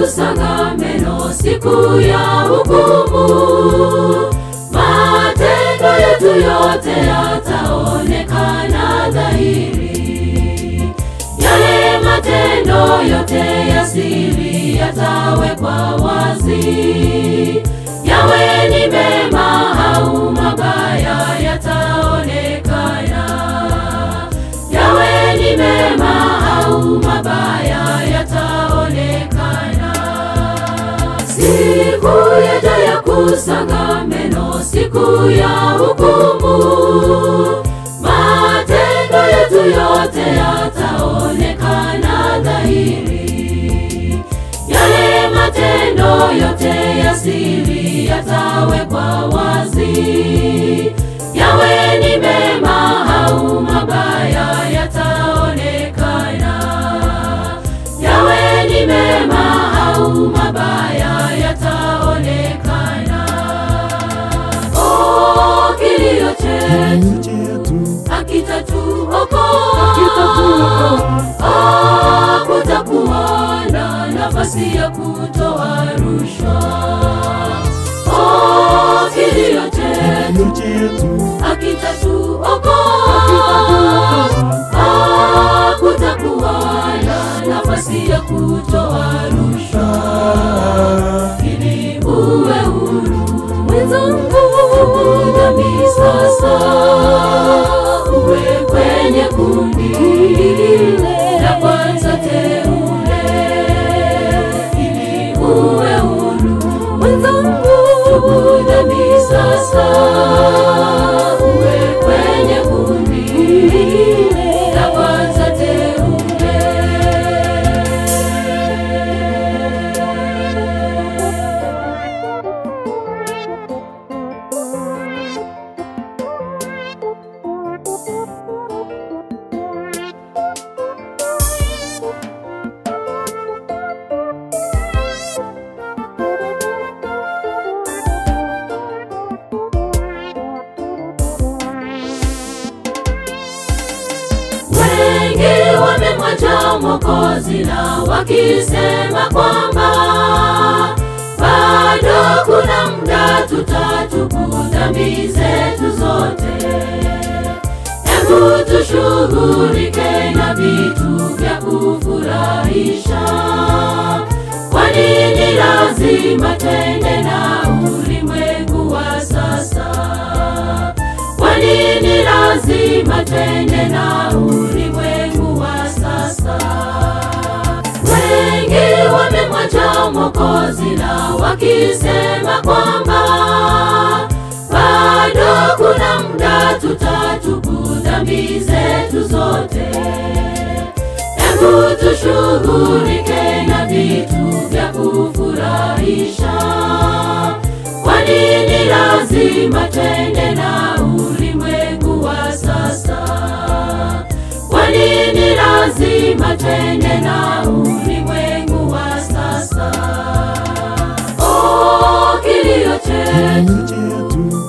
kusaga meno siku ya hukumu. Matendo yetu yote yataonekana dhahiri. Yale matendo yote ya siri yatawekwa wazi. Yawe ni mema au mabaya yataonekana. Yawe ni mema au mabaya yataonekana. Siku yaja ya kusaga meno, siku ya hukumu. Matendo yetu yote yataonekana dhahiri. Yale matendo yote ya siri yatawekwa wazi. Yawe ni mema au mabaya yataonekana. Yawe ni mema au mabaya yataonekana. Oh, kilio chetu hakitatuokoa. Kutakuwa na nafasi ya kutoa rushwa. Oh, kilio chetu hakitatuokoa. Kutakuwa na nafasi ya kutoa rushwa. Ili uwe huru mwenzangu, dhambi sasa. Uwe kwenye kundi la kwanza teule. Ili uwe huru mwenzangu, dhambi sasa. Uwe kwenye kundi la kwanza teule. Wengi wamemwacha Mwokozi na wakisema kwamba bado kuna muda tutatubu dhambi zetu zote. Hebu tushughulike na vitu vya kufurahisha. Kwa nini lazima twende na ulimwengu wa sasa? Kwa nini lazima twende na ulimwengu wa sasa? Wengi wamemwacha Mwokozi na wakisema kwamba bado kuna muda tutatubu dhambi zetu zote. Hebu tushughulike na vitu vya kufurahisha. Kwa nini lazima twende na ulimwengu wa sasa? Kwa nini lazima twende na ulimwengu wa sasa? Oh, kilio chetu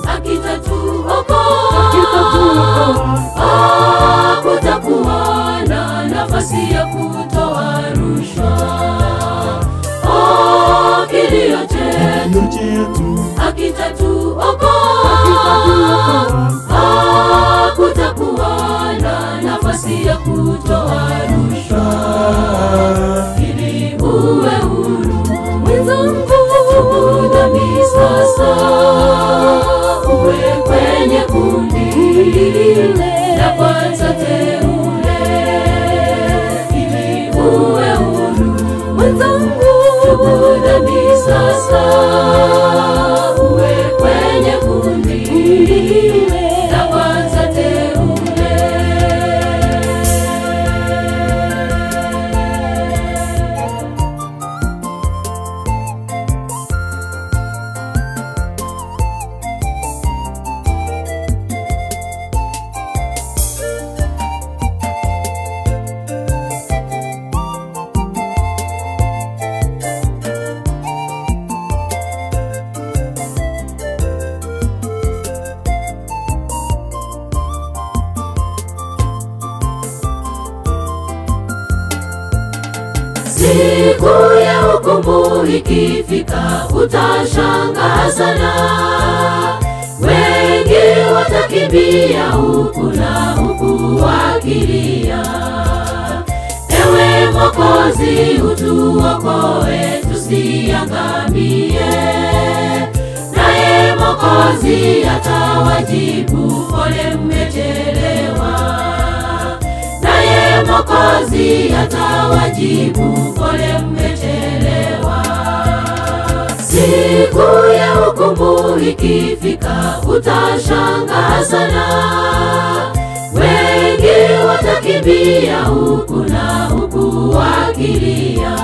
hakitatuokoa. Kutakuwa na nafasi ya kutoa rushwa. Oh, kilio chetu hakitatuokoa. Kutakuwa na nafasi ya kutoa rushwa. Ili uwe huru mwenzangu, dhambi sasa. Uwe kwenye kundi la kwanza teule. Ili uwe huru mwenzangu, dhambi sasa. Uwe kwenye kundi la kwanza teule. ikifika utashangaa sana. Wengi watakimbia huku na huku wakilia, ewe Mwokozi utuokoe tusiangamie. Naye Mwokozi atawajibu, pole mmechelewa. Naye Mwokozi atawajibu, pole mmechelewa. Siku ya hukumu ikifika utashangaa sana. Wengi watakimbia huku na huku wakilia,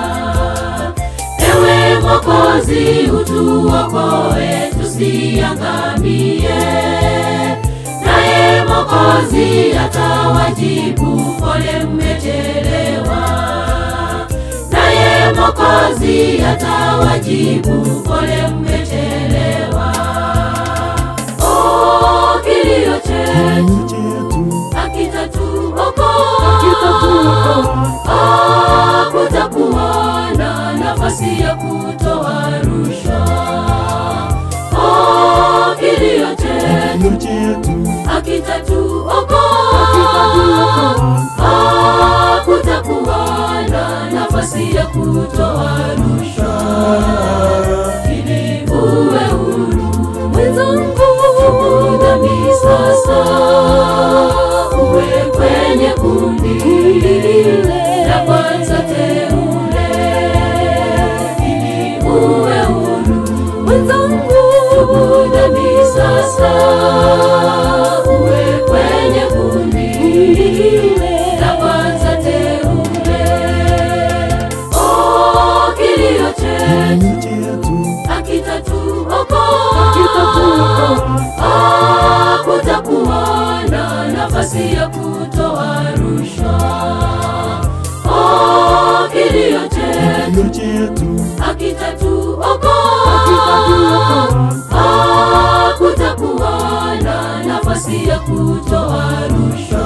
ewe Mwokozi utuokoe tusiangamie. Naye Mwokozi atawajibu, pole mmechelewa. Naye Mwokozi atawajibu, pole mmechelewa. Oh, kilio chetu akitatuokoa, kutakuwa na nafasi ya kutoa rushwa. Oh, kilio chetu akitatuokoa, kutakuwa na nafasi ya kutoa rushwa. Ili uwe huru mwenzangu, dhambi sasa, uwe kwenye kundi la kwanza teule. Ili uwe huru mwenzangu, dhambi sasa, uwe kwenye kundi la kwanza teule. Oh, kilio chetu akitatuokoa, kutakuwa na nafasi ya kutoa rushwa. Oh, kilio chetu akitatuokoa, kutakuwa na nafasi ya kutoa rushwa.